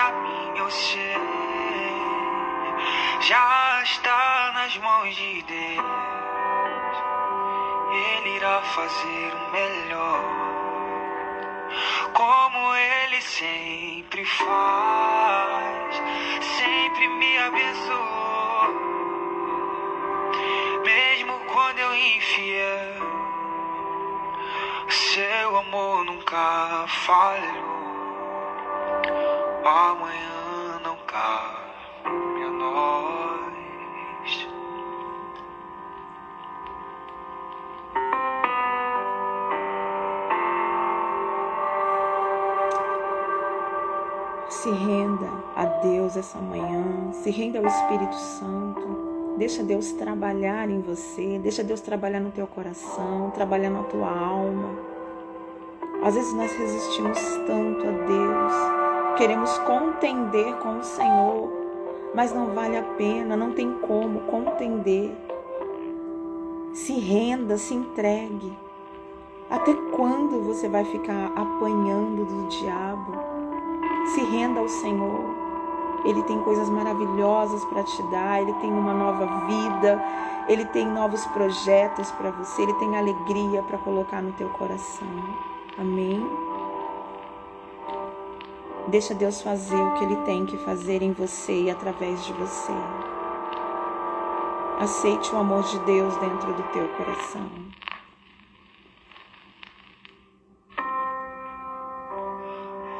a mim, eu sei, já está nas mãos de Deus. Ele irá fazer o melhor, como Ele sempre faz, sempre me abençoou, mesmo quando eu infiel, seu amor nunca falhou. Amanhã não cabe a nós. Se renda a Deus essa manhã, se renda ao Espírito Santo, deixa Deus trabalhar em você, deixa Deus trabalhar no teu coração, trabalhar na tua alma. Às vezes nós resistimos tanto a Deus, queremos contender com o Senhor, mas não vale a pena, não tem como contender. Se renda, se entregue. Até quando você vai ficar apanhando do diabo? Se renda ao Senhor. Ele tem coisas maravilhosas para te dar, Ele tem uma nova vida, Ele tem novos projetos para você, Ele tem alegria para colocar no teu coração. Amém? Deixa Deus fazer o que Ele tem que fazer em você e através de você. Aceite o amor de Deus dentro do teu coração.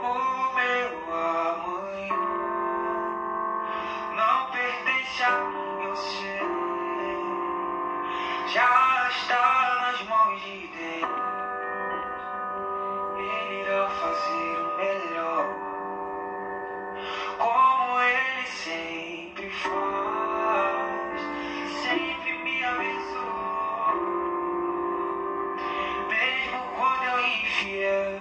O meu amanhã não pertence a mim, eu sei, já está nas mãos de Deus. Ele irá fazer o melhor, como Ele sempre faz, sempre me abençoou, mesmo quando eu infiel,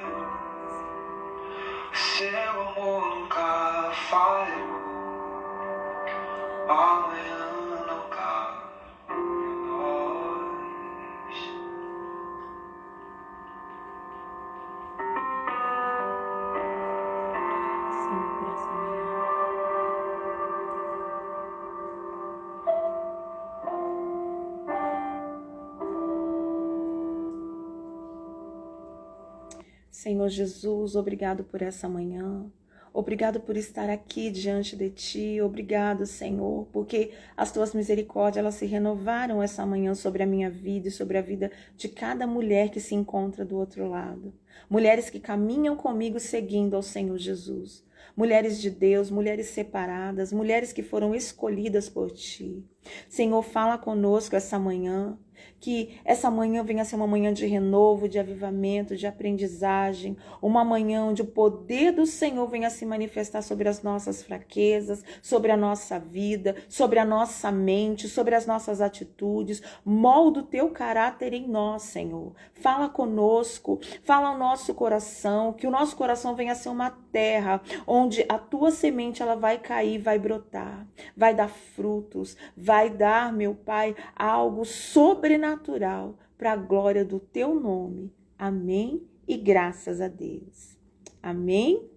seu amor nunca falhou. Amanhã não cabe a nós. Senhor Jesus, obrigado por essa manhã. Obrigado por estar aqui diante de Ti. Obrigado, Senhor, porque as Tuas misericórdias elas se renovaram essa manhã sobre a minha vida e sobre a vida de cada mulher que se encontra do outro lado. Mulheres que caminham comigo seguindo ao Senhor Jesus. Mulheres de Deus, mulheres separadas, mulheres que foram escolhidas por Ti. Senhor, fala conosco essa manhã. Que essa manhã venha ser uma manhã de renovo, de avivamento, de aprendizagem, uma manhã onde o poder do Senhor venha se manifestar sobre as nossas fraquezas, sobre a nossa vida, sobre a nossa mente, sobre as nossas atitudes. Molda o teu caráter em nós, Senhor. Fala conosco, fala ao nosso coração, que o nosso coração venha ser uma terra onde a tua semente ela vai cair, vai brotar, vai dar frutos, vai dar, meu Pai, algo sobrenatural para a glória do teu nome. Amém? E graças a Deus. Amém?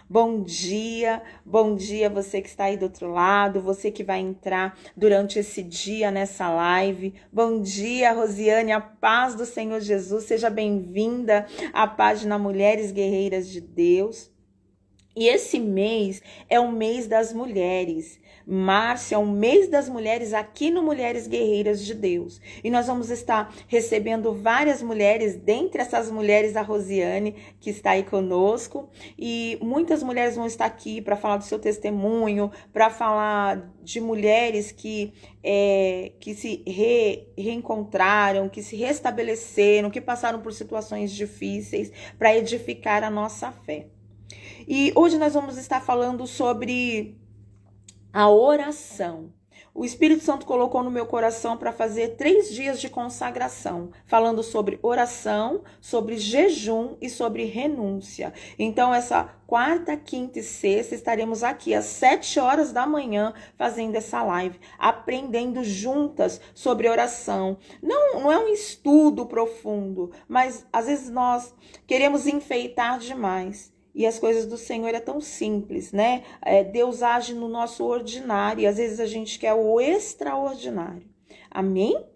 Bom dia você que está aí do outro lado, você que vai entrar durante esse dia nessa live. Bom dia, Rosiane, a paz do Senhor Jesus, seja bem-vinda à página Mulheres Guerreiras de Deus. E esse mês é o mês das mulheres. Março é o mês das mulheres aqui no Mulheres Guerreiras de Deus. E nós vamos estar recebendo várias mulheres, dentre essas mulheres a Rosiane, que está aí conosco. E muitas mulheres vão estar aqui para falar do seu testemunho, para falar de mulheres que se reencontraram, que se restabeleceram, que passaram por situações difíceis, para edificar a nossa fé. E hoje nós vamos estar falando sobre a oração. O Espírito Santo colocou no meu coração para fazer 3 dias de consagração, falando sobre oração, sobre jejum e sobre renúncia. Então, essa quarta, quinta e sexta, estaremos aqui às 7 horas da manhã fazendo essa live, aprendendo juntas sobre oração. Não é um estudo profundo, mas às vezes nós queremos enfeitar demais. E as coisas do Senhor é tão simples, né? Deus age no nosso ordinário e às vezes a gente quer o extraordinário. Amém?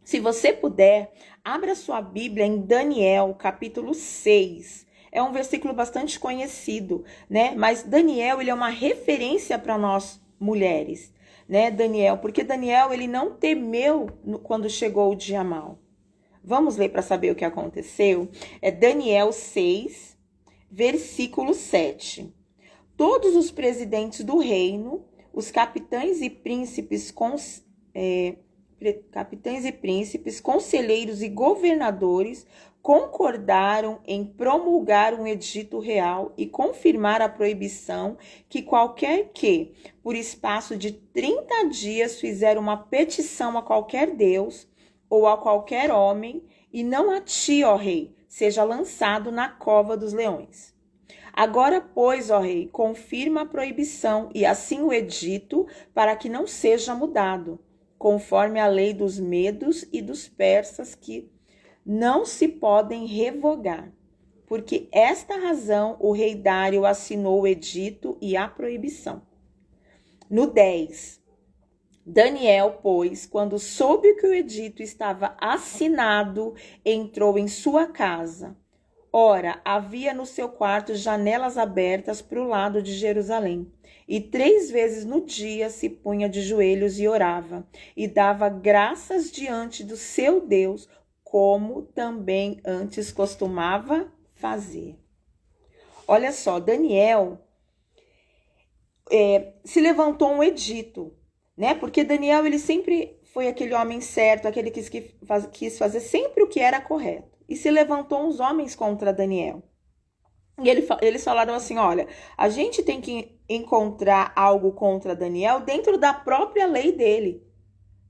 Se você puder, abra sua Bíblia em Daniel, capítulo 6. É um versículo bastante conhecido, né? Mas Daniel, ele é uma referência para nós mulheres, né? Daniel, porque Daniel, ele não temeu quando chegou o dia mau. Vamos ler para saber o que aconteceu? É Daniel 6, versículo 7. Todos os presidentes do reino, os capitães e príncipes, conselheiros e governadores concordaram em promulgar um edito real e confirmar a proibição que qualquer que, por espaço de 30 dias, fizer uma petição a qualquer Deus ou a qualquer homem, e não a ti, ó rei, seja lançado na cova dos leões. Agora, pois, ó rei, confirma a proibição e assim o edito, para que não seja mudado, conforme a lei dos medos e dos persas, que não se podem revogar. Porque esta razão o rei Dário assinou o edito e a proibição. No 10. Daniel, pois, quando soube que o edito estava assinado, entrou em sua casa. Ora, havia no seu quarto janelas abertas para o lado de Jerusalém. E 3 vezes no dia se punha de joelhos e orava, e dava graças diante do seu Deus, como também antes costumava fazer. Olha só, Daniel se levantou um edito, né? Porque Daniel, ele sempre foi aquele homem certo, aquele que quis fazer sempre o que era correto. E se levantou uns homens contra Daniel. E eles falaram assim, olha, a gente tem que encontrar algo contra Daniel dentro da própria lei dele,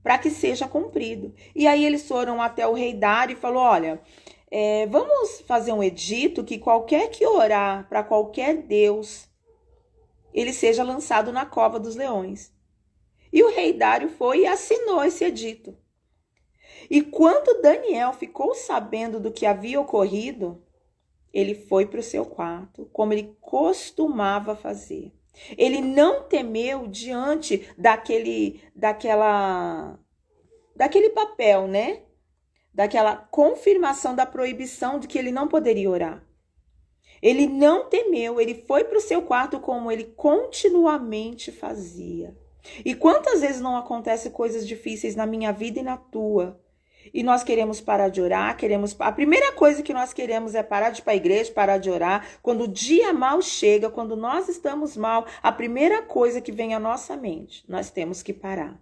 para que seja cumprido. E aí eles foram até o rei Dário e falou, olha, vamos fazer um edito que qualquer que orar para qualquer Deus, ele seja lançado na cova dos leões. E o rei Dário foi e assinou esse edito. E quando Daniel ficou sabendo do que havia ocorrido, ele foi para o seu quarto, como ele costumava fazer. Ele não temeu diante daquele papel, né? Daquela confirmação da proibição de que ele não poderia orar. Ele não temeu, ele foi para o seu quarto como ele continuamente fazia. E quantas vezes não acontecem coisas difíceis na minha vida e na tua? E nós queremos parar de orar, a primeira coisa que nós queremos é parar de ir para a igreja, parar de orar. Quando o dia mal chega, quando nós estamos mal, a primeira coisa que vem à nossa mente, nós temos que parar.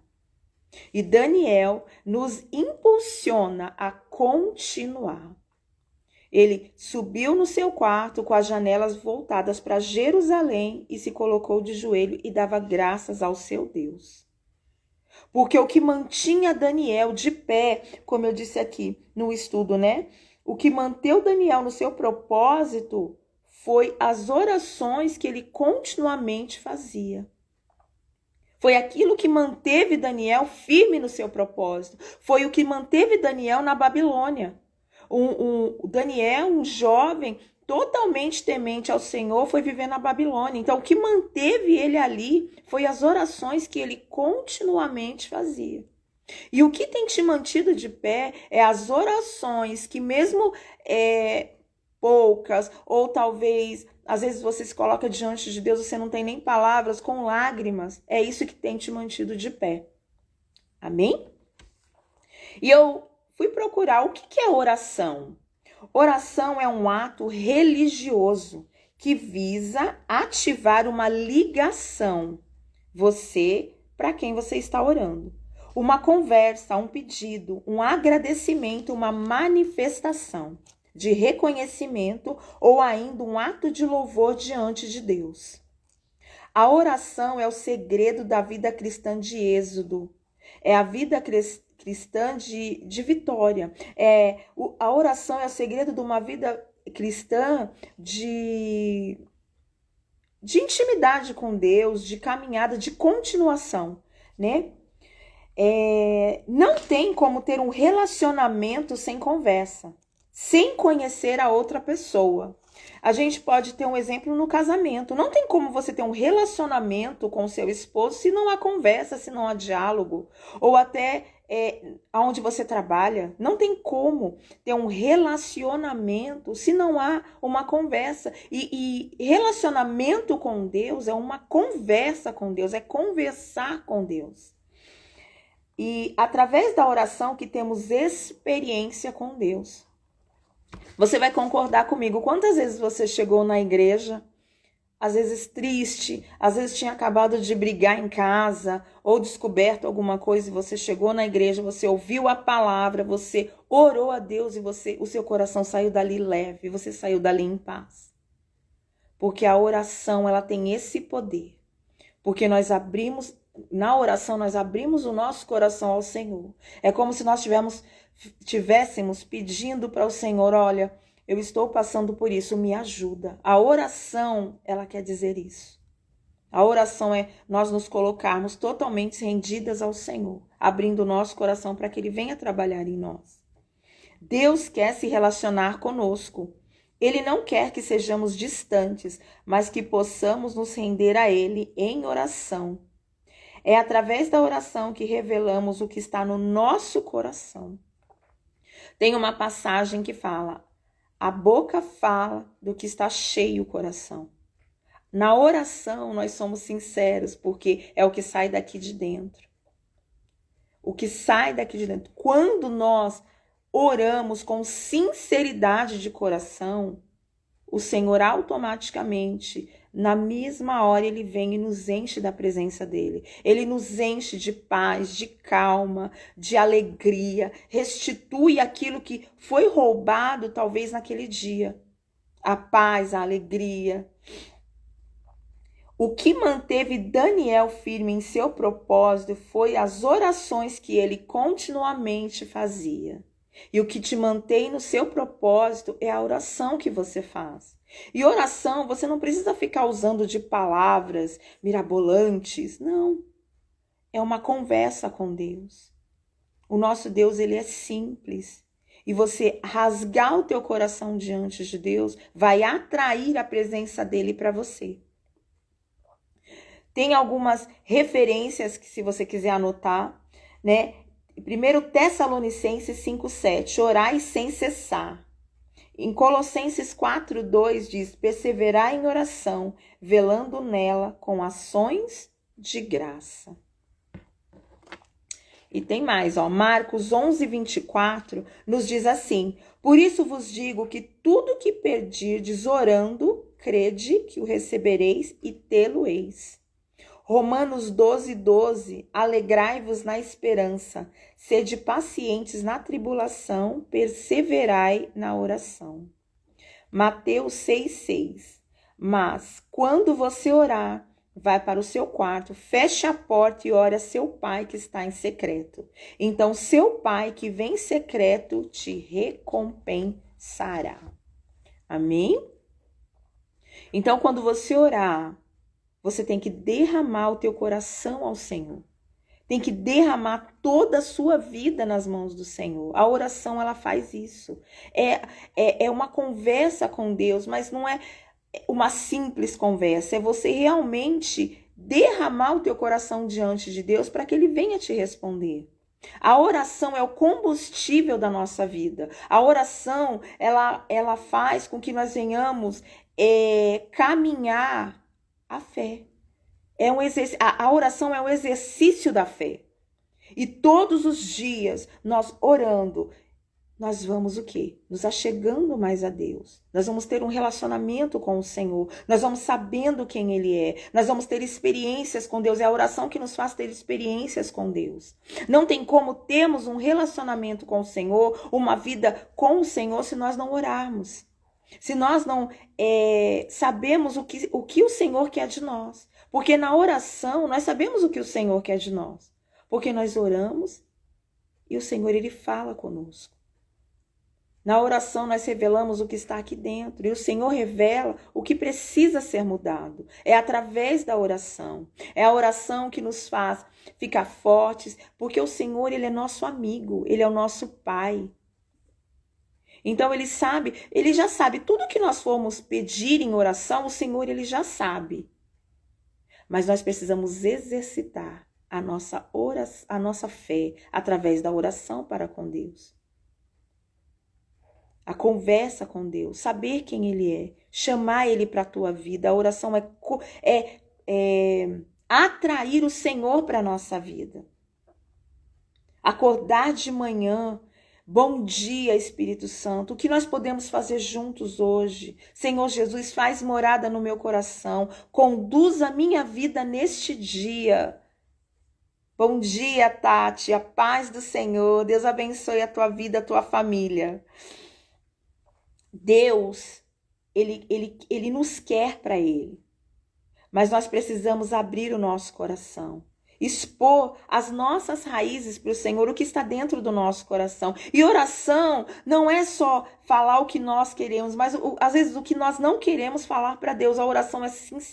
E Daniel nos impulsiona a continuar. Ele subiu no seu quarto com as janelas voltadas para Jerusalém e se colocou de joelho e dava graças ao seu Deus. Porque o que mantinha Daniel de pé, como eu disse aqui no estudo, né? O que manteve Daniel no seu propósito foi as orações que ele continuamente fazia. Foi aquilo que manteve Daniel firme no seu propósito. Foi o que manteve Daniel na Babilônia. Daniel, um jovem totalmente temente ao Senhor, foi viver na Babilônia. Então, o que manteve ele ali foi as orações que ele continuamente fazia. E o que tem te mantido de pé é as orações que mesmo poucas, ou talvez, às vezes você se coloca diante de Deus, você não tem nem palavras, com lágrimas, é isso que tem te mantido de pé. Amém? E eu fui procurar o que é oração. Oração é um ato religioso que visa ativar uma ligação, você para quem você está orando. Uma conversa, um pedido, um agradecimento, uma manifestação de reconhecimento ou ainda um ato de louvor diante de Deus. A oração é o segredo da vida cristã de êxodo. É a vida cristã de vitória. A oração é o segredo de uma vida cristã de intimidade com Deus, de caminhada, de continuação, né? Não tem como ter um relacionamento sem conversa, sem conhecer a outra pessoa. A gente pode ter um exemplo no casamento. Não tem como você ter um relacionamento com seu esposo se não há conversa, se não há diálogo. Ou até onde você trabalha. Não tem como ter um relacionamento se não há uma conversa. E relacionamento com Deus é uma conversa com Deus, é conversar com Deus. E através da oração que temos experiência com Deus. Você vai concordar comigo. Quantas vezes você chegou na igreja, às vezes triste, às vezes tinha acabado de brigar em casa, ou descoberto alguma coisa, e você chegou na igreja, você ouviu a palavra, você orou a Deus e o seu coração saiu dali leve, você saiu dali em paz. Porque a oração, ela tem esse poder. Porque na oração nós abrimos o nosso coração ao Senhor. É como se nós tivéssemos pedindo para o Senhor, olha, eu estou passando por isso, me ajuda. A oração, ela quer dizer isso. A oração é nós nos colocarmos totalmente rendidas ao Senhor, abrindo o nosso coração para que Ele venha trabalhar em nós. Deus quer se relacionar conosco. Ele não quer que sejamos distantes, mas que possamos nos render a Ele em oração. É através da oração que revelamos o que está no nosso coração. Tem uma passagem que fala, a boca fala do que está cheio o coração. Na oração nós somos sinceros, porque é o que sai daqui de dentro. O que sai daqui de dentro. Quando nós oramos com sinceridade de coração, o Senhor automaticamente, na mesma hora, Ele vem e nos enche da presença dEle. Ele nos enche de paz, de calma, de alegria, restitui aquilo que foi roubado talvez naquele dia. A paz, a alegria. O que manteve Daniel firme em seu propósito foi as orações que ele continuamente fazia. E o que te mantém no seu propósito é a oração que você faz. E oração, você não precisa ficar usando de palavras mirabolantes, não. É uma conversa com Deus. O nosso Deus, ele é simples. E você rasgar o teu coração diante de Deus vai atrair a presença dele para você. Tem algumas referências que, se você quiser anotar, né? 1 Tessalonicenses 5,7, orai sem cessar. Em Colossenses 4,2 diz, perseverai em oração, velando nela com ações de graça. E tem mais, Marcos 11:24 nos diz assim, por isso vos digo que tudo que pedirdes orando, crede que o recebereis e tê-lo-eis. Romanos 12:12, alegrai-vos na esperança, sede pacientes na tribulação, perseverai na oração. Mateus 6:6, mas quando você orar, vai para o seu quarto, feche a porta e ore a seu pai que está em secreto. Então seu pai que vem em secreto te recompensará. Amém? Então quando você orar, você tem que derramar o teu coração ao Senhor. Tem que derramar toda a sua vida nas mãos do Senhor. A oração, ela faz isso. É uma conversa com Deus, mas não é uma simples conversa. É você realmente derramar o teu coração diante de Deus para que Ele venha te responder. A oração é o combustível da nossa vida. A oração, ela faz com que nós venhamos caminhar a fé. A oração é um exercício da fé. E todos os dias, nós orando, nós vamos o quê? Nos achegando mais a Deus. Nós vamos ter um relacionamento com o Senhor. Nós vamos sabendo quem Ele é. Nós vamos ter experiências com Deus. É a oração que nos faz ter experiências com Deus. Não tem como termos um relacionamento com o Senhor, uma vida com o Senhor, se nós não orarmos. Se nós não sabemos o que o Senhor quer de nós. Porque na oração nós sabemos o que o Senhor quer de nós. Porque nós oramos e o Senhor, Ele fala conosco. Na oração nós revelamos o que está aqui dentro. E o Senhor revela o que precisa ser mudado. É através da oração. É a oração que nos faz ficar fortes. Porque o Senhor, Ele é nosso amigo. Ele é o nosso Pai. Então ele já sabe tudo que nós formos pedir em oração, o Senhor ele já sabe. Mas nós precisamos exercitar a nossa fé através da oração para com Deus. A conversa com Deus, saber quem Ele é, chamar Ele para a tua vida. A oração é atrair o Senhor para a nossa vida. Acordar de manhã. Bom dia, Espírito Santo. O que nós podemos fazer juntos hoje? Senhor Jesus, faz morada no meu coração. Conduz a minha vida neste dia. Bom dia, Tati. A paz do Senhor. Deus abençoe a tua vida, a tua família. Deus, ele nos quer para Ele. Mas nós precisamos abrir o nosso coração. Expor as nossas raízes para o Senhor, o que está dentro do nosso coração. E oração não é só falar o que nós queremos, mas às vezes o que nós não queremos falar para Deus. A oração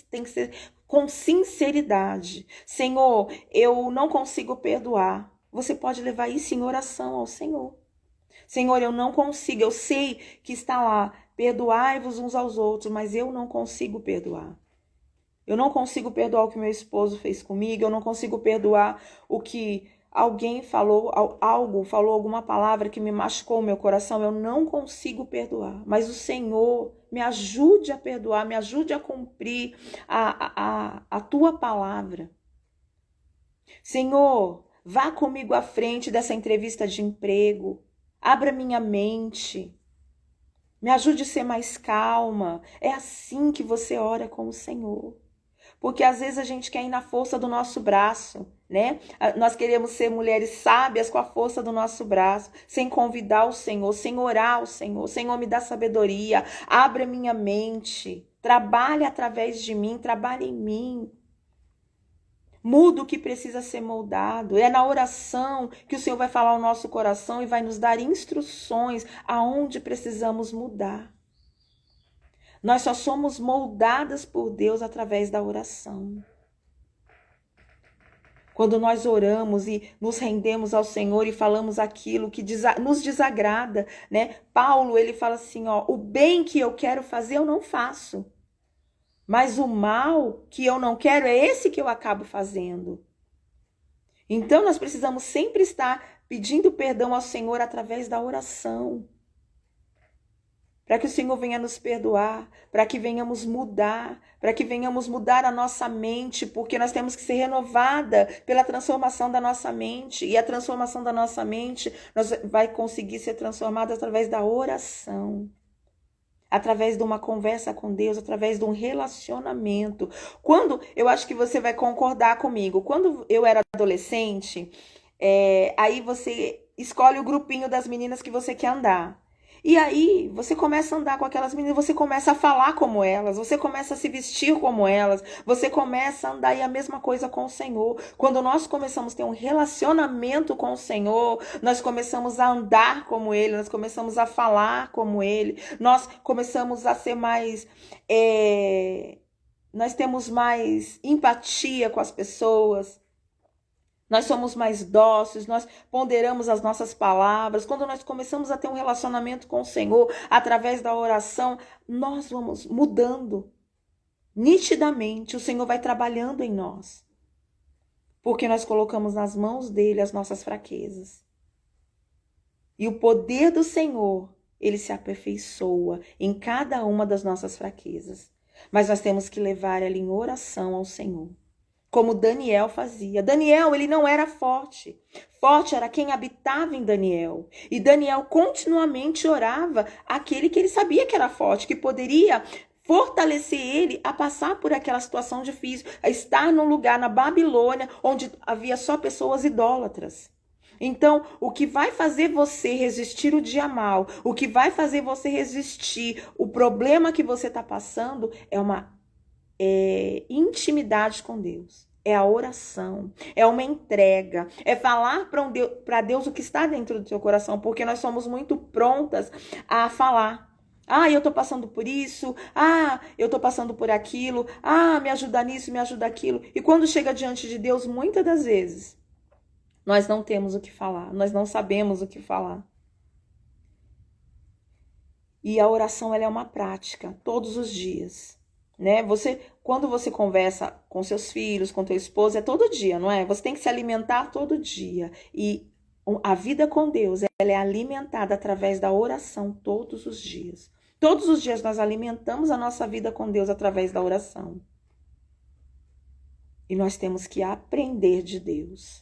tem que ser com sinceridade. Senhor, eu não consigo perdoar. Você pode levar isso em oração ao Senhor. Senhor, eu não consigo, eu sei que está lá, perdoai-vos uns aos outros, mas eu não consigo perdoar. Eu não consigo perdoar o que meu esposo fez comigo, eu não consigo perdoar o que alguém falou, alguma palavra que me machucou o meu coração, eu não consigo perdoar. Mas o Senhor me ajude a perdoar, me ajude a cumprir a tua palavra. Senhor, vá comigo à frente dessa entrevista de emprego. Abra minha mente, me ajude a ser mais calma. É assim que você ora com o Senhor. Porque às vezes a gente quer ir na força do nosso braço, né? Nós queremos ser mulheres sábias com a força do nosso braço, sem convidar o Senhor, sem orar ao Senhor. Senhor, me dá sabedoria, abra minha mente, trabalhe através de mim, trabalhe em mim. Muda o que precisa ser moldado. É na oração que o Senhor vai falar ao nosso coração e vai nos dar instruções aonde precisamos mudar. Nós só somos moldadas por Deus através da oração. Quando nós oramos e nos rendemos ao Senhor e falamos aquilo que nos desagrada, né? Paulo, ele fala assim, ó, o bem que eu quero fazer eu não faço. Mas o mal que eu não quero é esse que eu acabo fazendo. Então, nós precisamos sempre estar pedindo perdão ao Senhor através da oração. Para que o Senhor venha nos perdoar, para que venhamos mudar a nossa mente, porque nós temos que ser renovada pela transformação da nossa mente. E a transformação da nossa mente vai conseguir ser transformada através da oração. Através de uma conversa com Deus, através de um relacionamento. Eu acho que você vai concordar comigo, quando eu era adolescente, aí você escolhe o grupinho das meninas que você quer andar. E aí você começa a andar com aquelas meninas, você começa a falar como elas, você começa a se vestir como elas, você começa a andar, e a mesma coisa com o Senhor. Quando nós começamos a ter um relacionamento com o Senhor, nós começamos a andar como Ele, nós começamos a falar como Ele, nós começamos a ser mais... nós temos mais empatia com as pessoas. Nós somos mais dóceis, nós ponderamos as nossas palavras. Quando nós começamos a ter um relacionamento com o Senhor, através da oração, nós vamos mudando. Nitidamente, o Senhor vai trabalhando em nós. Porque nós colocamos nas mãos dele as nossas fraquezas. E o poder do Senhor, ele se aperfeiçoa em cada uma das nossas fraquezas. Mas nós temos que levar ela em oração ao Senhor. Como Daniel fazia. Daniel, ele não era forte. Forte era quem habitava em Daniel. E Daniel continuamente orava aquele que ele sabia que era forte, que poderia fortalecer ele a passar por aquela situação difícil, a estar num lugar na Babilônia, onde havia só pessoas idólatras. Então, o que vai fazer você resistir o dia mal, o que vai fazer você resistir o problema que você está passando, é uma intimidade com Deus, é a oração, é uma entrega, é falar para Deus o que está dentro do seu coração, porque nós somos muito prontas a falar. Eu tô passando por isso, eu tô passando por aquilo, me ajuda nisso, me ajuda aquilo. E quando chega diante de Deus, muitas das vezes, nós não temos o que falar, nós não sabemos o que falar. E a oração, ela é uma prática, todos os dias, né? Quando você conversa com seus filhos, com teu esposo, é todo dia, não é? Você tem que se alimentar todo dia. E a vida com Deus, ela é alimentada através da oração todos os dias. Todos os dias nós alimentamos a nossa vida com Deus através da oração. E nós temos que aprender de Deus.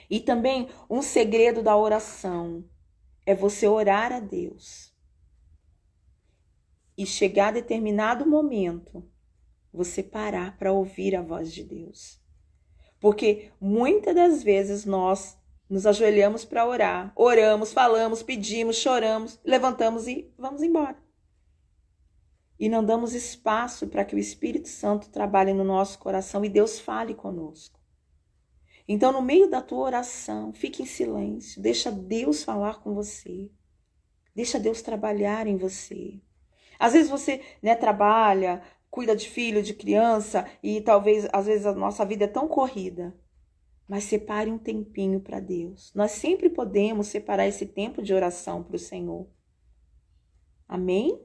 E também um segredo da oração é você orar a Deus. E chegar a determinado momento, você parar para ouvir a voz de Deus. Porque muitas das vezes nós nos ajoelhamos para orar, oramos, falamos, pedimos, choramos, levantamos e vamos embora. E não damos espaço para que o Espírito Santo trabalhe no nosso coração e Deus fale conosco. Então, no meio da tua oração, fique em silêncio, deixa Deus falar com você, deixa Deus trabalhar em você. Às vezes você, trabalha, cuida de filho, de criança e talvez, às vezes, a nossa vida é tão corrida. Mas separe um tempinho para Deus. Nós sempre podemos separar esse tempo de oração para o Senhor. Amém?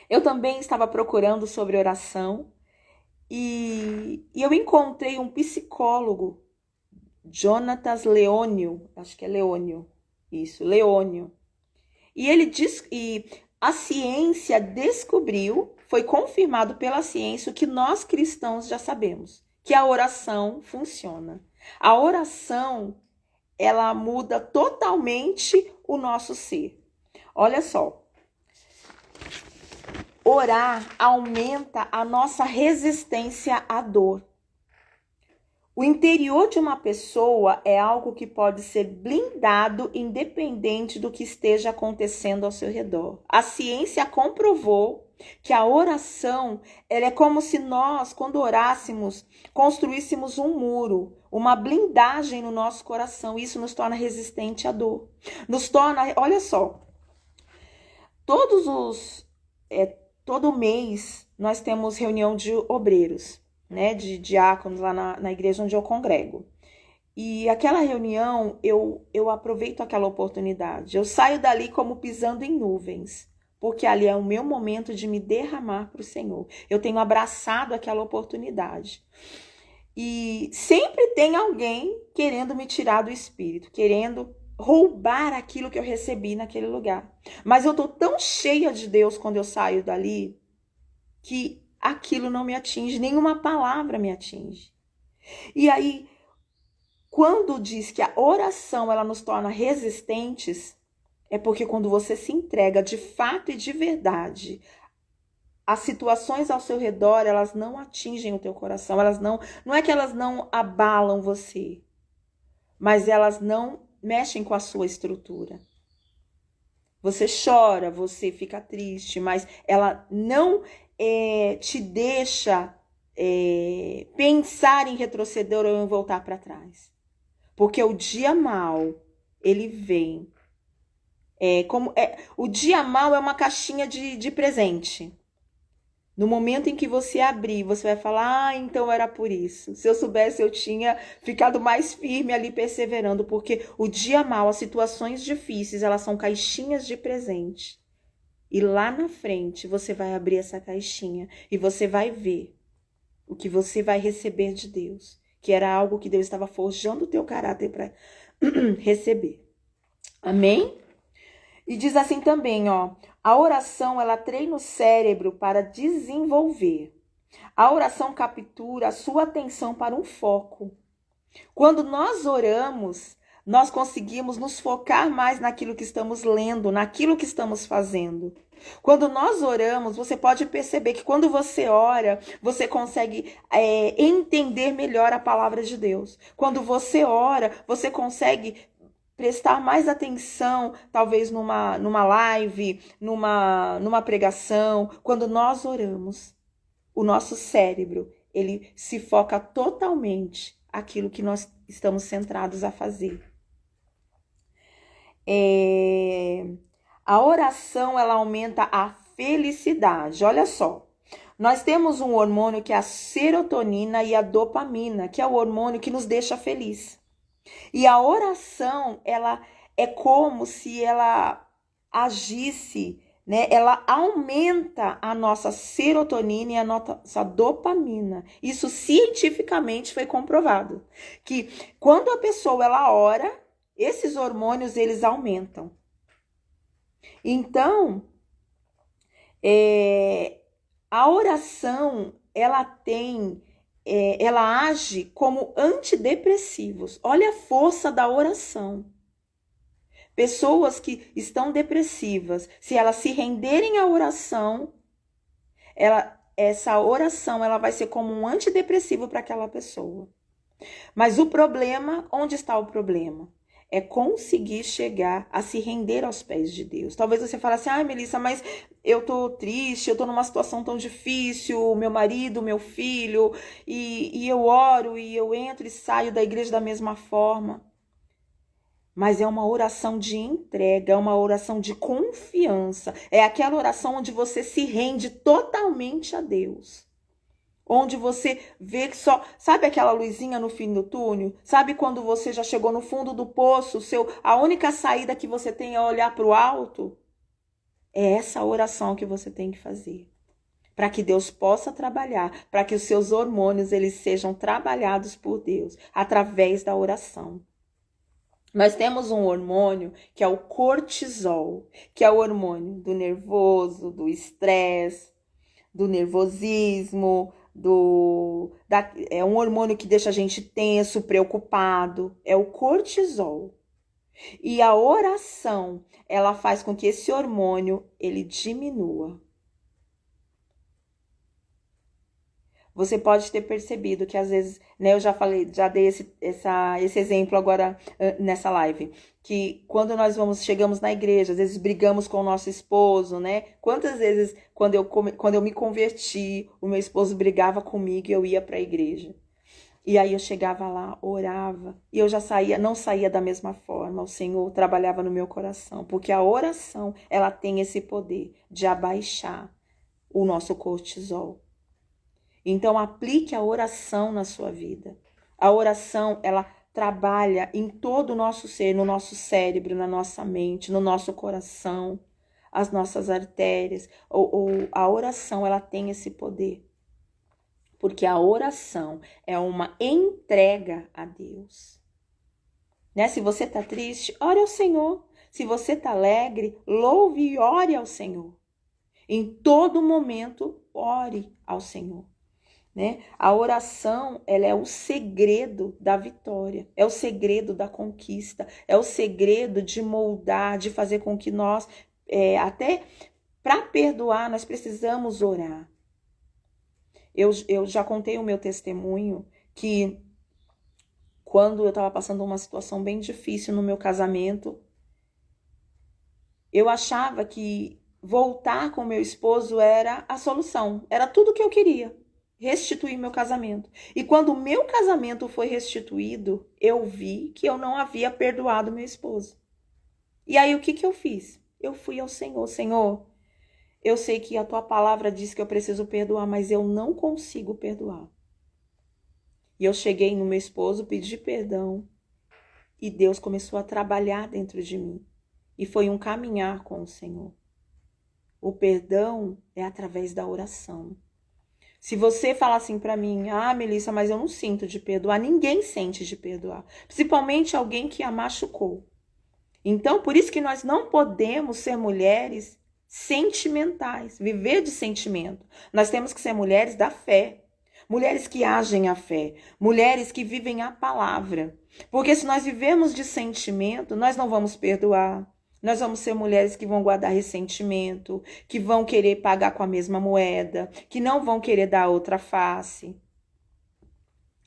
Eu também estava procurando sobre oração e eu encontrei um psicólogo, Jonatas Leônio, acho que é Leônio, isso, Leônio. E ele diz, e a ciência descobriu, foi confirmado pela ciência o que nós cristãos já sabemos, que a oração funciona. A oração, ela muda totalmente o nosso ser. Olha só. Orar aumenta a nossa resistência à dor. O interior de uma pessoa é algo que pode ser blindado independente do que esteja acontecendo ao seu redor. A ciência comprovou que a oração, ela é como se nós, quando orássemos, construíssemos um muro, uma blindagem no nosso coração. Isso nos torna resistente à dor. Nos torna, olha só, todo mês nós temos reunião de obreiros, de diáconos lá na igreja onde eu congrego. E aquela reunião, eu aproveito aquela oportunidade. Eu saio dali como pisando em nuvens, porque ali é o meu momento de me derramar para o Senhor. Eu tenho abraçado aquela oportunidade. E sempre tem alguém querendo me tirar do espírito, querendo roubar aquilo que eu recebi naquele lugar. Mas eu tô tão cheia de Deus quando eu saio dali, que aquilo não me atinge, nenhuma palavra me atinge. E aí, quando diz que a oração ela nos torna resistentes, é porque quando você se entrega de fato e de verdade, as situações ao seu redor, elas não atingem o teu coração, não é que elas não abalam você, mas elas não mexem com a sua estrutura. Você chora, você fica triste, mas ela não te deixa pensar em retroceder ou em voltar para trás. Porque o dia mau, ele vem. O dia mau é uma caixinha de presente. No momento em que você abrir, você vai falar, então era por isso. Se eu soubesse, eu tinha ficado mais firme ali, perseverando, porque o dia mau, as situações difíceis, elas são caixinhas de presente. E lá na frente, você vai abrir essa caixinha e você vai ver o que você vai receber de Deus, que era algo que Deus estava forjando o teu caráter para receber. Amém? E diz assim também, a oração, ela treina o cérebro para desenvolver. A oração captura a sua atenção para um foco. Quando nós oramos, nós conseguimos nos focar mais naquilo que estamos lendo, naquilo que estamos fazendo. Quando nós oramos, você pode perceber que quando você ora, você consegue entender melhor a palavra de Deus. Quando você ora, você consegue prestar mais atenção, talvez numa live, numa pregação. Quando nós oramos, o nosso cérebro, ele se foca totalmente naquilo que nós estamos centrados a fazer. A oração, ela aumenta a felicidade. Olha só, nós temos um hormônio que é a serotonina e a dopamina, que é o hormônio que nos deixa feliz. E a oração, ela é como se ela agisse, né? Ela aumenta a nossa serotonina e a nossa dopamina. Isso cientificamente foi comprovado, que quando a pessoa ela ora, esses hormônios eles aumentam. Então, a oração ela age como antidepressivos. Olha a força da oração. Pessoas que estão depressivas, se elas se renderem à oração, essa oração ela vai ser como um antidepressivo para aquela pessoa. Mas o problema, onde está o problema? É conseguir chegar a se render aos pés de Deus. Talvez você fale assim, Melissa, mas eu tô triste, eu tô numa situação tão difícil, meu marido, meu filho, e eu oro, e eu entro e saio da igreja da mesma forma. Mas é uma oração de entrega, é uma oração de confiança. É aquela oração onde você se rende totalmente a Deus. Onde você vê que só... Sabe aquela luzinha no fim do túnel? Sabe quando você já chegou no fundo do poço, a única saída que você tem é olhar para o alto? É essa oração que você tem que fazer. Para que Deus possa trabalhar, para que os seus hormônios eles sejam trabalhados por Deus, através da oração. Nós temos um hormônio que é o cortisol, que é o hormônio do nervoso, do estresse, do nervosismo, é um hormônio que deixa a gente tenso, preocupado, é o cortisol. E a oração, ela faz com que esse hormônio ele diminua. Você pode ter percebido que às vezes, né, eu já dei esse exemplo agora nessa live, que quando nós chegamos na igreja, às vezes brigamos com o nosso esposo, né? Quantas vezes, quando eu me converti, o meu esposo brigava comigo e eu ia para a igreja. E aí eu chegava lá, orava, e eu já não saía da mesma forma, o Senhor trabalhava no meu coração, porque a oração, ela tem esse poder de abaixar o nosso cortisol. Então, aplique a oração na sua vida. A oração, ela trabalha em todo o nosso ser, no nosso cérebro, na nossa mente, no nosso coração, as nossas artérias. A oração, ela tem esse poder. Porque a oração é uma entrega a Deus. Né? Se você está triste, ore ao Senhor. Se você está alegre, louve e ore ao Senhor. Em todo momento, ore ao Senhor. Né? A oração, ela é o segredo da vitória, é o segredo da conquista, é o segredo de moldar, de fazer com que nós, até para perdoar, nós precisamos orar. Eu já contei o meu testemunho que quando eu estava passando uma situação bem difícil no meu casamento, eu achava que voltar com meu esposo era a solução, era tudo que eu queria. Restituir meu casamento. E quando o meu casamento foi restituído, eu vi que eu não havia perdoado meu esposo. E aí o que eu fiz? Eu fui ao Senhor. Senhor, eu sei que a tua palavra diz que eu preciso perdoar, mas eu não consigo perdoar. E eu cheguei no meu esposo, pedi perdão. E Deus começou a trabalhar dentro de mim. E foi um caminhar com o Senhor. O perdão é através da oração. Se você falar assim pra mim, Melissa, mas eu não sinto de perdoar, ninguém sente de perdoar. Principalmente alguém que a machucou. Então, por isso que nós não podemos ser mulheres sentimentais, viver de sentimento. Nós temos que ser mulheres da fé. Mulheres que agem a fé. Mulheres que vivem a palavra. Porque se nós vivemos de sentimento, nós não vamos perdoar. Nós vamos ser mulheres que vão guardar ressentimento, que vão querer pagar com a mesma moeda, que não vão querer dar outra face.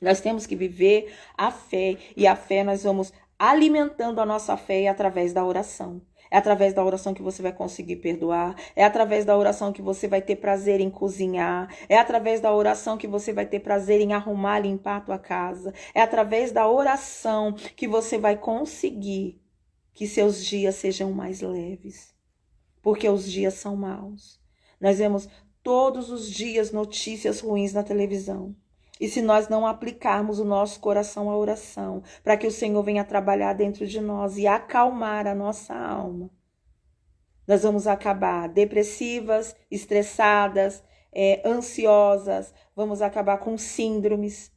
Nós temos que viver a fé, e a fé nós vamos alimentando a nossa fé através da oração. É através da oração que você vai conseguir perdoar, é através da oração que você vai ter prazer em cozinhar, é através da oração que você vai ter prazer em arrumar, limpar a tua casa, é através da oração que você vai conseguir que seus dias sejam mais leves, porque os dias são maus. Nós vemos todos os dias notícias ruins na televisão. E se nós não aplicarmos o nosso coração à oração, para que o Senhor venha trabalhar dentro de nós e acalmar a nossa alma, Nós vamos acabar depressivas, estressadas, ansiosas, vamos acabar com síndromes.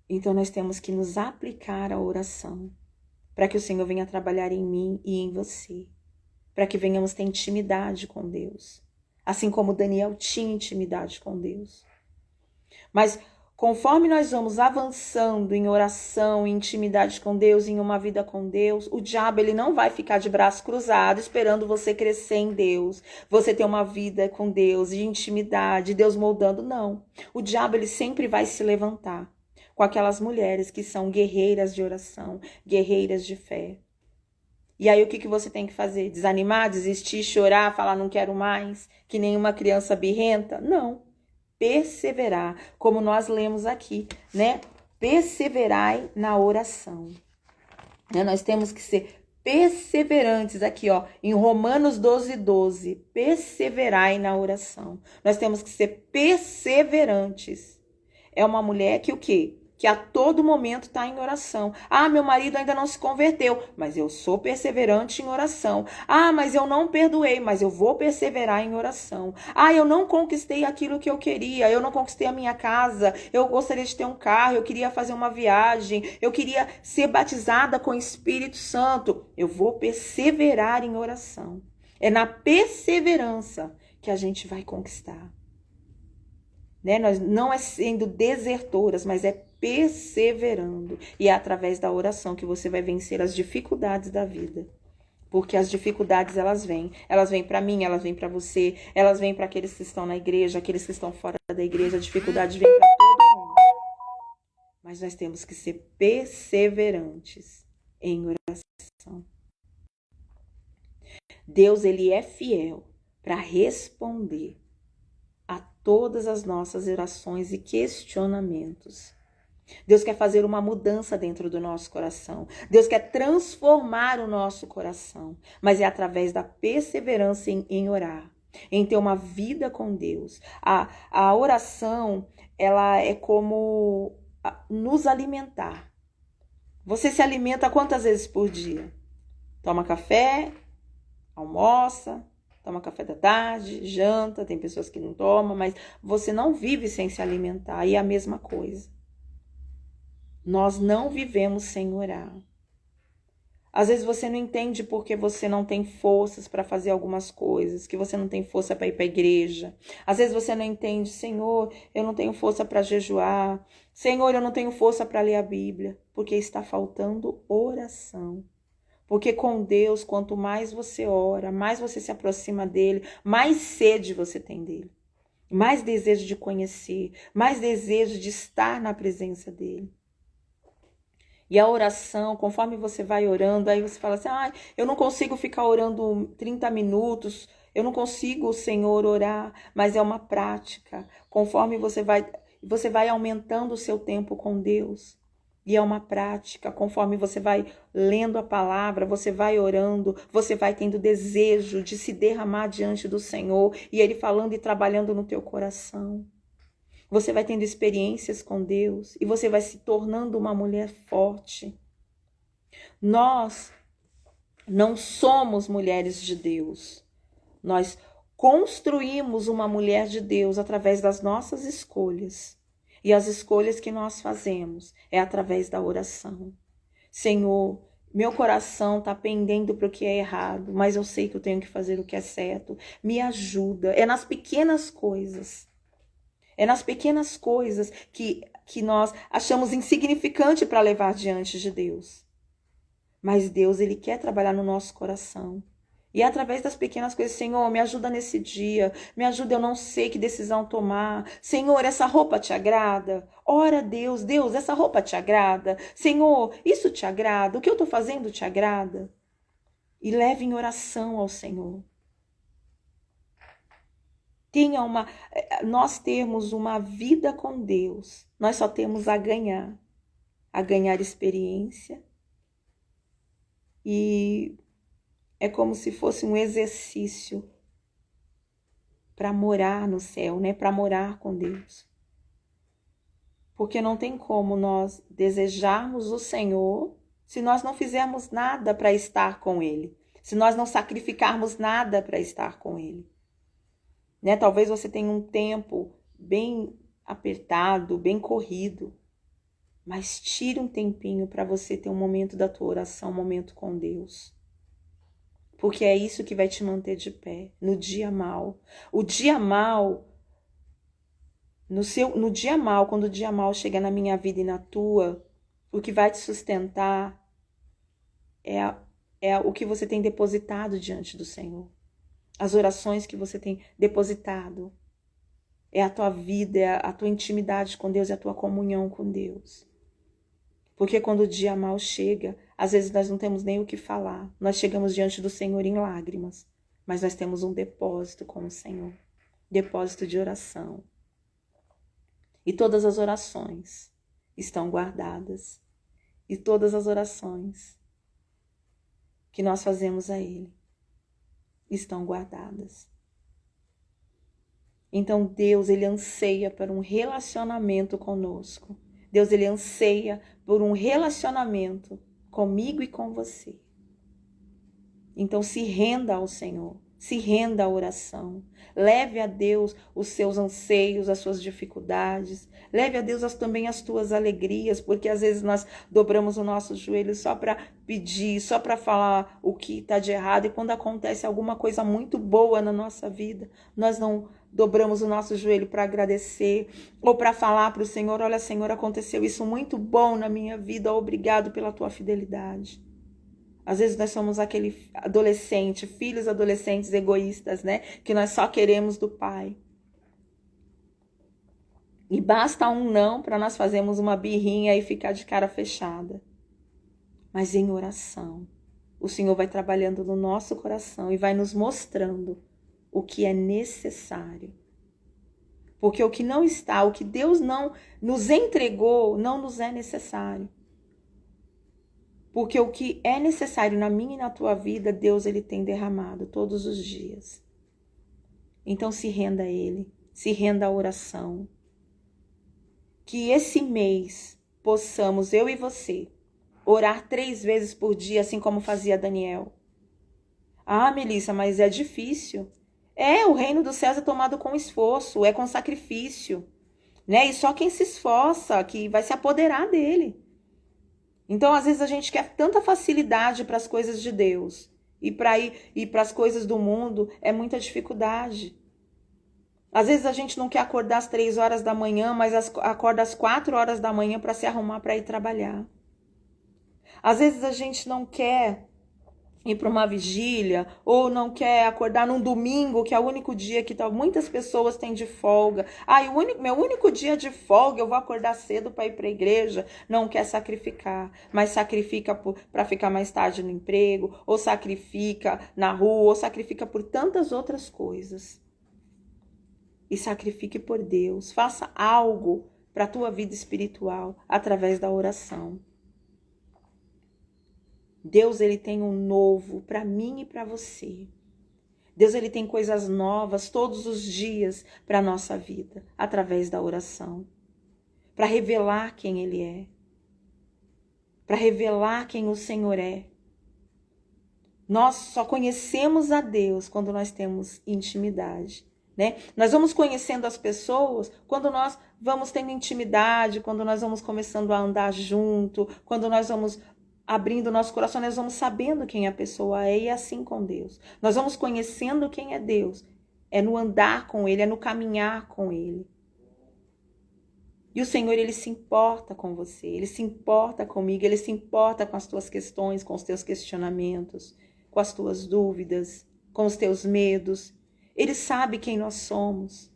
Então nós temos que nos aplicar à oração, para que o Senhor venha trabalhar em mim e em você, para que venhamos ter intimidade com Deus, assim como Daniel tinha intimidade com Deus. Mas conforme nós vamos avançando em oração, em intimidade com Deus, em uma vida com Deus, o diabo ele não vai ficar de braços cruzados esperando você crescer em Deus, você ter uma vida com Deus, de intimidade, Deus moldando, não. O diabo ele sempre vai se levantar com aquelas mulheres que são guerreiras de oração, guerreiras de fé. E aí o que você tem que fazer? Desanimar, desistir, chorar, falar não quero mais, que nenhuma criança birrenta? Não. Perseverar, como nós lemos aqui, né? Perseverai na oração. Nós temos que ser perseverantes aqui, ó, em Romanos 12:12. Perseverai na oração. Nós temos que ser perseverantes. É uma mulher que o quê? Que a todo momento está em oração. Ah, meu marido ainda não se converteu, mas eu sou perseverante em oração. Ah, mas eu não perdoei, mas eu vou perseverar em oração. Ah, eu não conquistei aquilo que eu queria, eu não conquistei a minha casa, eu gostaria de ter um carro, eu queria fazer uma viagem, eu queria ser batizada com o Espírito Santo. Eu vou perseverar em oração. É na perseverança que a gente vai conquistar. Nós não é sendo desertoras, mas é perseverando. E é através da oração que você vai vencer as dificuldades da vida. Porque as dificuldades, elas vêm para mim, elas vêm para você, elas vêm para aqueles que estão na igreja, aqueles que estão fora da igreja, a dificuldade vem para todo mundo. Mas nós temos que ser perseverantes em oração. Deus, ele é fiel para responder a todas as nossas orações e questionamentos. Deus quer fazer uma mudança dentro do nosso coração. Deus quer transformar o nosso coração. Mas é através da perseverança em orar, em ter uma vida com Deus. A oração, ela é como nos alimentar. Você se alimenta quantas vezes por dia? Toma café, almoça, toma café da tarde, janta, tem pessoas que não tomam, mas você não vive sem se alimentar, e é a mesma coisa. Nós não vivemos sem orar. Às vezes você não entende porque você não tem forças para fazer algumas coisas, que você não tem força para ir para a igreja. Às vezes você não entende, Senhor, eu não tenho força para jejuar. Senhor, eu não tenho força para ler a Bíblia, porque está faltando oração. Porque com Deus, quanto mais você ora, mais você se aproxima dele, mais sede você tem dele. Mais desejo de conhecer, mais desejo de estar na presença dele. E a oração, conforme você vai orando, aí você fala assim, eu não consigo ficar orando 30 minutos, eu não consigo, Senhor, orar, mas é uma prática. Conforme você vai aumentando o seu tempo com Deus. E é uma prática, conforme você vai lendo a palavra, você vai orando, você vai tendo desejo de se derramar diante do Senhor, e Ele falando e trabalhando no teu coração. Você vai tendo experiências com Deus, e você vai se tornando uma mulher forte. Nós não somos mulheres de Deus. Nós construímos uma mulher de Deus através das nossas escolhas. E as escolhas que nós fazemos é através da oração. Senhor, meu coração está pendendo para o que é errado, mas eu sei que eu tenho que fazer o que é certo. Me ajuda. É nas pequenas coisas. É nas pequenas coisas que nós achamos insignificante para levar diante de Deus. Mas Deus, Ele quer trabalhar no nosso coração. E é através das pequenas coisas, Senhor, me ajuda nesse dia, me ajuda, eu não sei que decisão tomar. Senhor, essa roupa te agrada? Ora, Deus, essa roupa te agrada? Senhor, isso te agrada? O que eu estou fazendo te agrada? E leve em oração ao Senhor. Nós temos uma vida com Deus, nós só temos a ganhar experiência. E é como se fosse um exercício para morar no céu, né? Para morar com Deus. Porque não tem como nós desejarmos o Senhor se nós não fizermos nada para estar com Ele, se nós não sacrificarmos nada para estar com Ele. Né? Talvez você tenha um tempo bem apertado, bem corrido, mas tire um tempinho para você ter um momento da tua oração, um momento com Deus. Porque é isso que vai te manter de pé no dia mal. O dia mal, no dia mal, quando o dia mal chega na minha vida e na tua, o que vai te sustentar é o que você tem depositado diante do Senhor. As orações que você tem depositado. É a tua vida, é a tua intimidade com Deus, é a tua comunhão com Deus. Porque quando o dia mal chega, às vezes nós não temos nem o que falar. Nós chegamos diante do Senhor em lágrimas, mas nós temos um depósito com o Senhor. Depósito de oração. E todas as orações estão guardadas. E todas as orações que nós fazemos a Ele estão guardadas. Então Deus, Ele anseia por um relacionamento conosco. Deus, Ele anseia por um relacionamento comigo e com você. Então se renda ao Senhor, se renda à oração. Leve a Deus os seus anseios, as suas dificuldades. Leve a Deus também as tuas alegrias, porque às vezes nós dobramos o nosso joelho só para pedir, só para falar o que está de errado. E quando acontece alguma coisa muito boa na nossa vida, nós não dobramos o nosso joelho para agradecer ou para falar para o Senhor: olha, Senhor, aconteceu isso muito bom na minha vida, obrigado pela tua fidelidade. Às vezes nós somos aquele adolescente, filhos adolescentes egoístas, né? Que nós só queremos do Pai. E basta um não para nós fazermos uma birrinha e ficar de cara fechada. Mas em oração, o Senhor vai trabalhando no nosso coração e vai nos mostrando o que é necessário. Porque o que não está, o que Deus não nos entregou, não nos é necessário. Porque o que é necessário na minha e na tua vida, Deus, Ele tem derramado todos os dias. Então se renda a Ele, se renda à oração. Que esse mês possamos, eu e você, orar 3 vezes por dia, assim como fazia Daniel. Ah, Melissa, mas é difícil. O reino dos céus é tomado com esforço, é com sacrifício, né? E só quem se esforça que vai se apoderar dele. Então, às vezes a gente quer tanta facilidade para as coisas de Deus e para as coisas do mundo é muita dificuldade. Às vezes a gente não quer acordar às 3 horas da manhã, mas acorda às 4 horas da manhã para se arrumar para ir trabalhar. Às vezes a gente não quer ir para uma vigília, ou não quer acordar num domingo, que é o único dia que muitas pessoas têm de folga. Meu único dia de folga, eu vou acordar cedo para ir para a igreja. Não quer sacrificar, mas sacrifica para ficar mais tarde no emprego, ou sacrifica na rua, ou sacrifica por tantas outras coisas. E sacrifique por Deus. Faça algo para a tua vida espiritual através da oração. Deus, Ele tem um novo para mim e para você. Deus, Ele tem coisas novas todos os dias para a nossa vida, através da oração. Para revelar quem Ele é. Para revelar quem o Senhor é. Nós só conhecemos a Deus quando nós temos intimidade, né? Nós vamos conhecendo as pessoas quando nós vamos tendo intimidade, quando nós vamos começando a andar junto, quando nós vamos abrindo nosso coração, nós vamos sabendo quem a pessoa é, e assim com Deus. Nós vamos conhecendo quem é Deus. É no andar com Ele, é no caminhar com Ele. E o Senhor, Ele se importa com você, Ele se importa comigo, Ele se importa com as tuas questões, com os teus questionamentos, com as tuas dúvidas, com os teus medos. Ele sabe quem nós somos.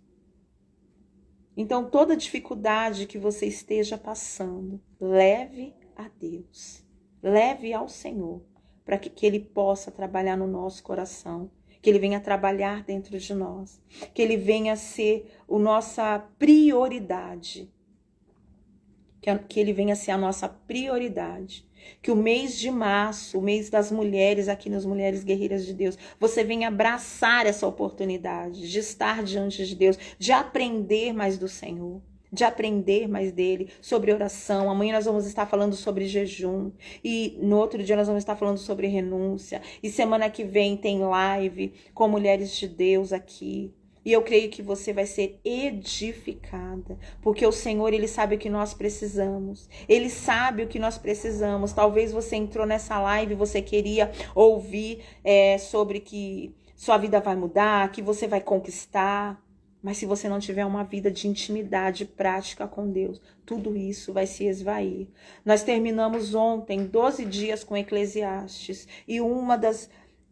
Então, toda dificuldade que você esteja passando, leve a Deus. Leve ao Senhor, para que Ele possa trabalhar no nosso coração, que Ele venha trabalhar dentro de nós, que Ele venha ser a nossa prioridade, que Ele venha ser a nossa prioridade, que o mês de março, o mês das mulheres aqui nas Mulheres Guerreiras de Deus, você venha abraçar essa oportunidade de estar diante de Deus, de aprender mais do Senhor. de aprender mais dele, sobre oração. Amanhã nós vamos estar falando sobre jejum. E no outro dia nós vamos estar falando sobre renúncia. E semana que vem tem live com mulheres de Deus aqui. E eu creio que você vai ser edificada, porque o Senhor, Ele sabe o que nós precisamos. Ele sabe o que nós precisamos. Talvez você entrou nessa live e você queria ouvir sobre que sua vida vai mudar, que você vai conquistar. Mas se você não tiver uma vida de intimidade prática com Deus, tudo isso vai se esvair. Nós terminamos ontem 12 dias com Eclesiastes. E uma das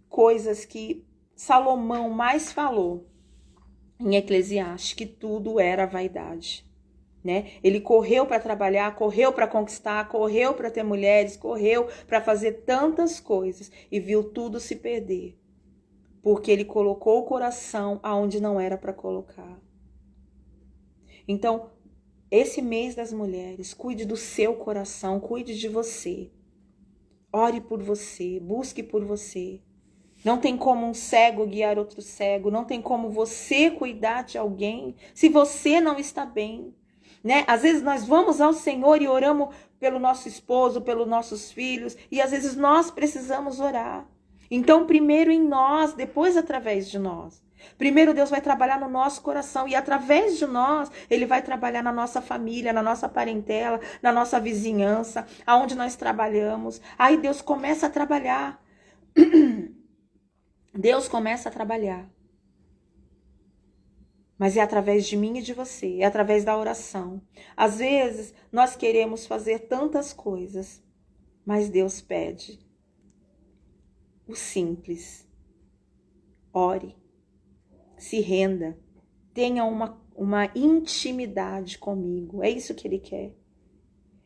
coisas que Salomão mais falou em Eclesiastes, que tudo era vaidade, né? Ele correu para trabalhar, correu para conquistar, correu para ter mulheres, correu para fazer tantas coisas e viu tudo se perder, porque ele colocou o coração aonde não era para colocar. Então, esse mês das mulheres, cuide do seu coração, cuide de você. Ore por você, busque por você. Não tem como um cego guiar outro cego. Não tem como você cuidar de alguém se você não está bem, né? Às vezes nós vamos ao Senhor e oramos pelo nosso esposo, pelos nossos filhos. E às vezes nós precisamos orar. Então, primeiro em nós, depois através de nós. Primeiro Deus vai trabalhar no nosso coração. E através de nós, Ele vai trabalhar na nossa família, na nossa parentela, na nossa vizinhança, aonde nós trabalhamos. Aí Deus começa a trabalhar. Deus começa a trabalhar. Mas é através de mim e de você, é através da oração. Às vezes, nós queremos fazer tantas coisas, mas Deus pede o simples. Ore, se renda, tenha uma intimidade comigo. É isso que Ele quer.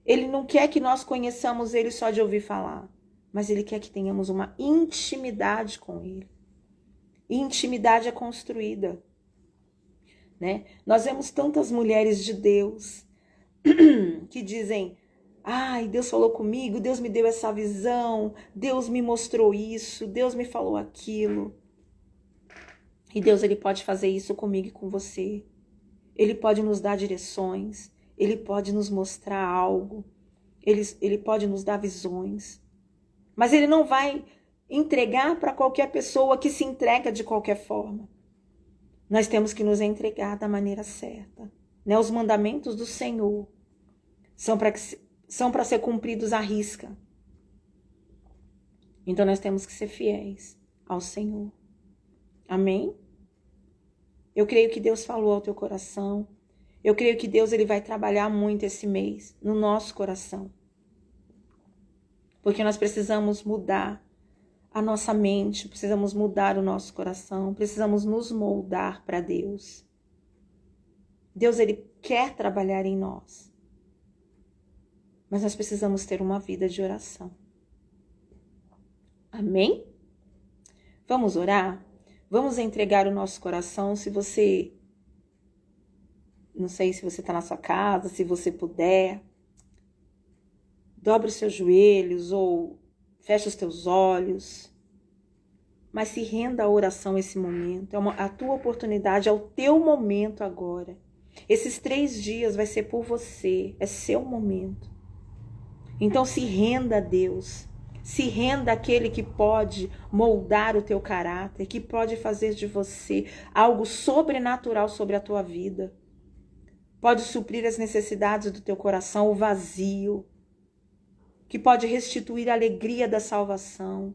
Ele não quer que nós conheçamos Ele só de ouvir falar, mas Ele quer que tenhamos uma intimidade com Ele. E intimidade é construída, né? Nós vemos tantas mulheres de Deus que dizem: ai, Deus falou comigo, Deus me deu essa visão, Deus me mostrou isso, Deus me falou aquilo. E Deus, Ele pode fazer isso comigo e com você. Ele pode nos dar direções, Ele pode nos mostrar algo, Ele pode nos dar visões. Mas Ele não vai entregar para qualquer pessoa que se entrega de qualquer forma. Nós temos que nos entregar da maneira certa, né? Os mandamentos do Senhor são para ser cumpridos à risca. Então nós temos que ser fiéis ao Senhor. Amém? Eu creio que Deus falou ao teu coração. Eu creio que Deus, Ele vai trabalhar muito esse mês no nosso coração. Porque nós precisamos mudar a nossa mente, precisamos mudar o nosso coração, precisamos nos moldar para Deus. Deus, Ele quer trabalhar em nós, mas nós precisamos ter uma vida de oração. Amém? Vamos orar? Vamos entregar o nosso coração. Se você, não sei se você está na sua casa, se você puder, dobre os seus joelhos ou feche os teus olhos, mas se renda à oração esse momento. É a tua oportunidade, é o teu momento agora. Esses 3 dias vai ser por você, é seu momento. Então se renda a Deus, se renda àquele que pode moldar o teu caráter, que pode fazer de você algo sobrenatural sobre a tua vida. Pode suprir as necessidades do teu coração, o vazio, que pode restituir a alegria da salvação.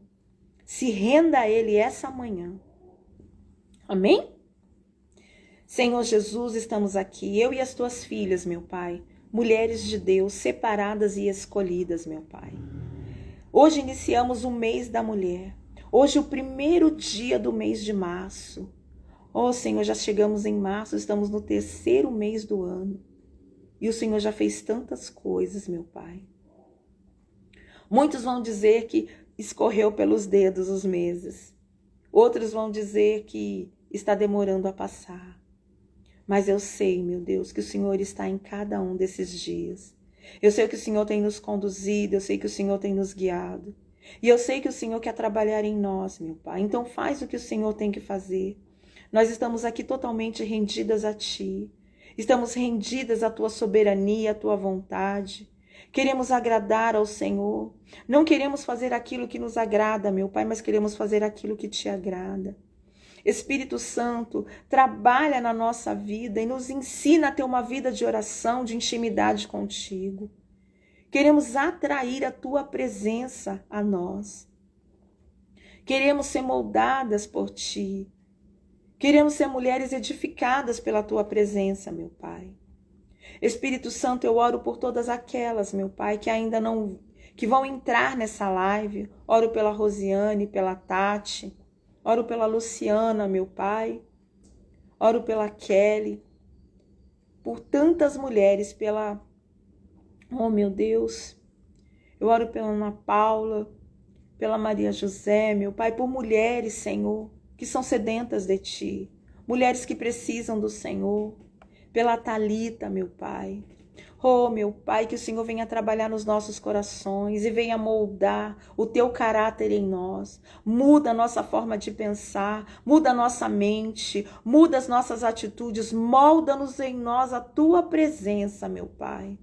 Se renda a Ele essa manhã. Amém? Senhor Jesus, estamos aqui, eu e as tuas filhas, meu Pai, mulheres de Deus, separadas e escolhidas, meu Pai. Hoje iniciamos o mês da mulher. Hoje o primeiro dia do mês de março. Oh, Senhor, já chegamos em março, estamos no 3º mês do ano. E o Senhor já fez tantas coisas, meu Pai. Muitos vão dizer que escorreu pelos dedos os meses. Outros vão dizer que está demorando a passar. Mas eu sei, meu Deus, que o Senhor está em cada um desses dias. Eu sei que o Senhor tem nos conduzido, eu sei que o Senhor tem nos guiado. E eu sei que o Senhor quer trabalhar em nós, meu Pai. Então faz o que o Senhor tem que fazer. Nós estamos aqui totalmente rendidas a Ti. Estamos rendidas à tua soberania, à tua vontade. Queremos agradar ao Senhor. Não queremos fazer aquilo que nos agrada, meu Pai, mas queremos fazer aquilo que te agrada. Espírito Santo, trabalha na nossa vida e nos ensina a ter uma vida de oração, de intimidade contigo. Queremos atrair a tua presença a nós. Queremos ser moldadas por ti. Queremos ser mulheres edificadas pela tua presença, meu Pai. Espírito Santo, eu oro por todas aquelas, meu Pai, que ainda não, que vão entrar nessa live. Oro pela Rosiane, pela Tati. Oro pela Luciana, meu Pai. Oro pela Kelly. Por tantas mulheres, oh, meu Deus. Eu oro pela Ana Paula, pela Maria José, meu Pai, por mulheres, Senhor, que são sedentas de Ti, mulheres que precisam do Senhor, pela Thalita, meu Pai. Oh, meu Pai, que o Senhor venha trabalhar nos nossos corações e venha moldar o Teu caráter em nós. Muda a nossa forma de pensar, muda a nossa mente, muda as nossas atitudes, molda-nos em nós a Tua presença, meu Pai.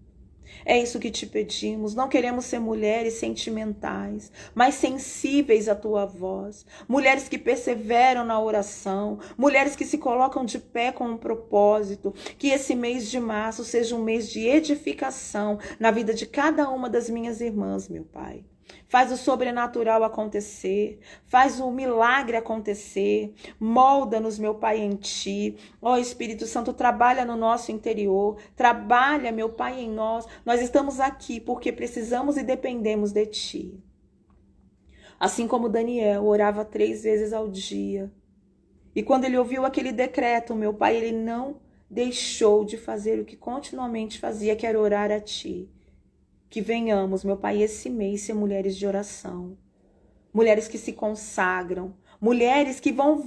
É isso que te pedimos. Não queremos ser mulheres sentimentais, mas sensíveis à tua voz. Mulheres que perseveram na oração. Mulheres que se colocam de pé com um propósito. Que esse mês de março seja um mês de edificação na vida de cada uma das minhas irmãs, meu Pai. Faz o sobrenatural acontecer, faz o milagre acontecer, molda-nos, meu Pai, em Ti. Ó Espírito Santo, trabalha no nosso interior, trabalha, meu Pai, em nós. Nós estamos aqui porque precisamos e dependemos de Ti. Assim como Daniel orava 3 vezes ao dia. E quando ele ouviu aquele decreto, meu Pai, ele não deixou de fazer o que continuamente fazia, que era orar a Ti. Que venhamos, meu Pai, esse mês ser mulheres de oração. Mulheres que se consagram. Mulheres que vão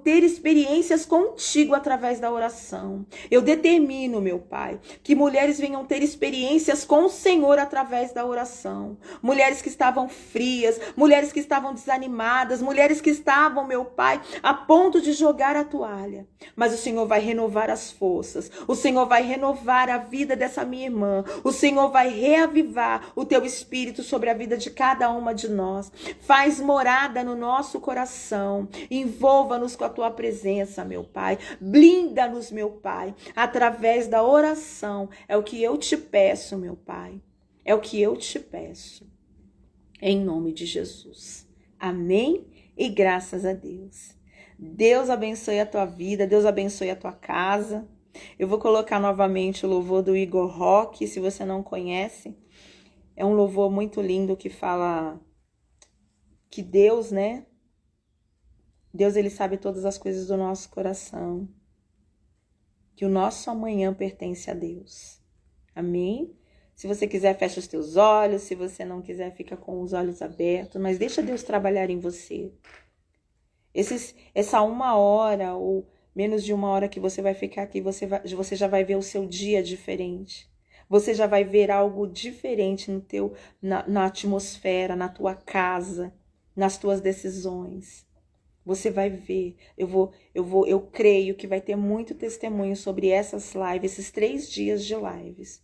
ter experiências contigo através da oração. Eu determino, meu Pai, que mulheres venham ter experiências com o Senhor através da oração. Mulheres que estavam frias, mulheres que estavam desanimadas, mulheres que estavam, meu Pai, a ponto de jogar a toalha. Mas o Senhor vai renovar as forças. O Senhor vai renovar a vida dessa minha irmã. O Senhor vai reavivar o teu espírito sobre a vida de cada uma de nós. Faz morada no nosso coração. Envolva-nos com a tua presença, meu Pai. Blinda-nos, meu Pai, através da oração. É o que eu te peço, meu Pai. É o que eu te peço. Em nome de Jesus. Amém? E graças a Deus. Deus abençoe a tua vida, Deus abençoe a tua casa. Eu vou colocar novamente o louvor do Igor Roque, se você não conhece. É um louvor muito lindo que fala que Deus, né? Deus, ele sabe todas as coisas do nosso coração. Que o nosso amanhã pertence a Deus. Amém? Se você quiser, fecha os teus olhos. Se você não quiser, fica com os olhos abertos. Mas deixa Deus trabalhar em você. Essa 1 hora ou menos de 1 hora que você vai ficar aqui, você já vai ver o seu dia diferente. Você já vai ver algo diferente na atmosfera, na tua casa, nas tuas decisões. Você vai ver, eu creio que vai ter muito testemunho sobre essas lives, esses 3 dias de lives.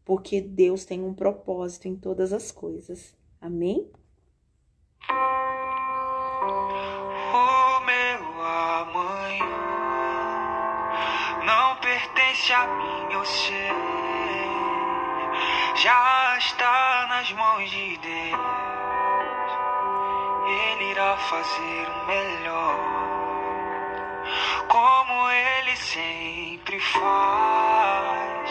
Porque Deus tem um propósito em todas as coisas. Amém? O meu amanhã não pertence a mim, eu sei. Já está nas mãos de Deus. Ele irá fazer o melhor, como Ele sempre faz,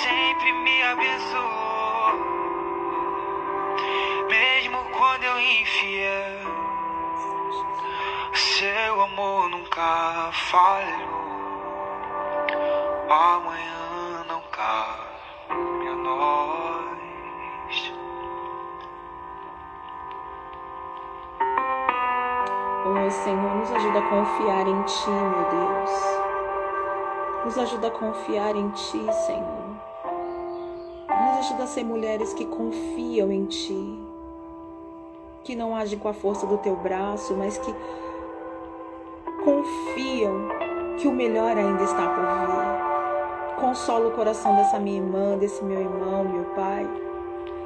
sempre me abençoa, mesmo quando eu infiel, seu amor nunca falhou, amanhã não cabe a nós. Oh, Senhor, nos ajuda a confiar em Ti, meu Deus. Nos ajuda a confiar em Ti, Senhor. Nos ajuda a ser mulheres que confiam em Ti. Que não agem com a força do Teu braço, mas que confiam que o melhor ainda está por vir. Consola o coração dessa minha irmã, desse meu irmão, meu pai,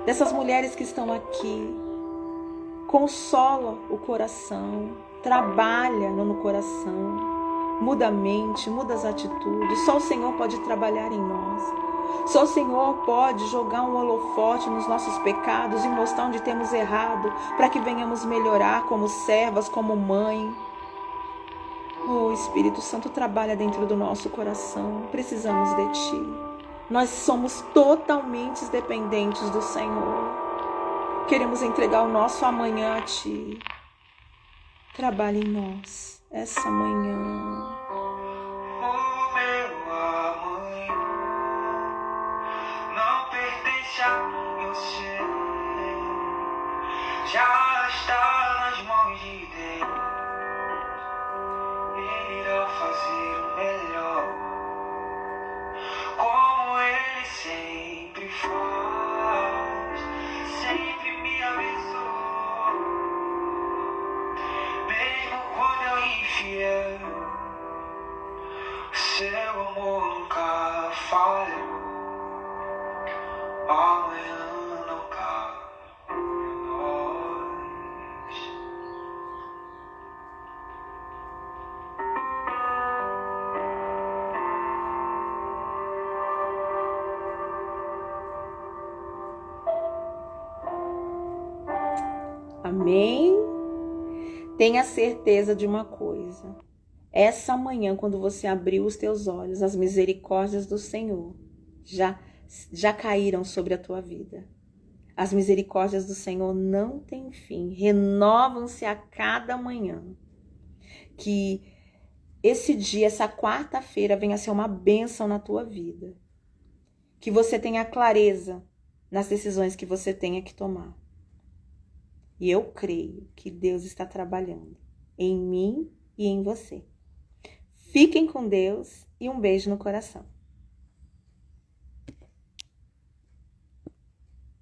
dessas mulheres que estão aqui. Consola o coração, trabalha no coração, muda a mente, muda as atitudes. Só o Senhor pode trabalhar em nós. Só o Senhor pode jogar um holofote nos nossos pecados e mostrar onde temos errado, para que venhamos melhorar como servas, como mãe. Oh, Espírito Santo, trabalha dentro do nosso coração. Precisamos de Ti. Nós somos totalmente dependentes do Senhor. Queremos entregar o nosso amanhã a Ti. Trabalhe em nós essa manhã. O meu amanhã não pertence a você, já está nas mãos de Deus. Ele irá fazer o melhor, como Ele sempre faz, sempre me abençoa, mesmo quando eu infiel. Seu amor nunca falha, amanhã não cabe em nós. Amém? Tenha certeza de uma coisa. Essa manhã, quando você abriu os teus olhos, as misericórdias do Senhor já caíram sobre a tua vida. As misericórdias do Senhor não têm fim, renovam-se a cada manhã. Que esse dia, essa quarta-feira, venha a ser uma bênção na tua vida. Que você tenha clareza nas decisões que você tenha que tomar. E eu creio que Deus está trabalhando em mim e em você. Fiquem com Deus e um beijo no coração.